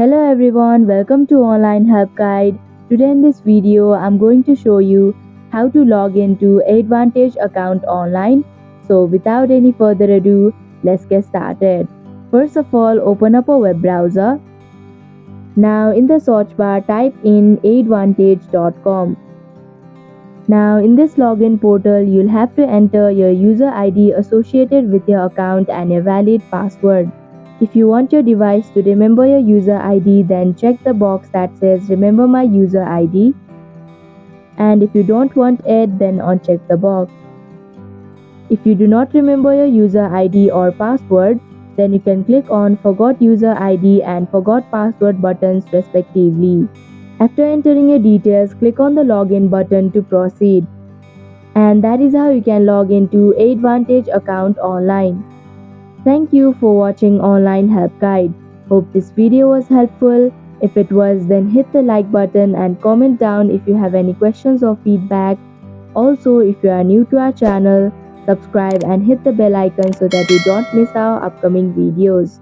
Hello everyone, welcome to Online Help Guide. Today in this video, I'm going to show you how to log into Aidvantage account online. So without any further ado, let's get started. First of all, open up a web browser. Now in the search bar, type in aidvantage.com. Now in this login portal, you'll have to enter your user ID associated with your account and a valid password. If you want your device to remember your user ID, then check the box that says remember my user ID. And if you don't want it, then uncheck the box. If you do not remember your user ID or password, then you can click on forgot user ID and forgot password buttons respectively. After entering your details, click on the login button to proceed. And that is how you can log into Aidvantage account online. Thank you for watching Online Help Guide. Hope this video was helpful. If it was, then hit the like button and comment down if you have any questions or feedback. Also, if you are new to our channel, subscribe and hit the bell icon so that you don't miss our upcoming videos.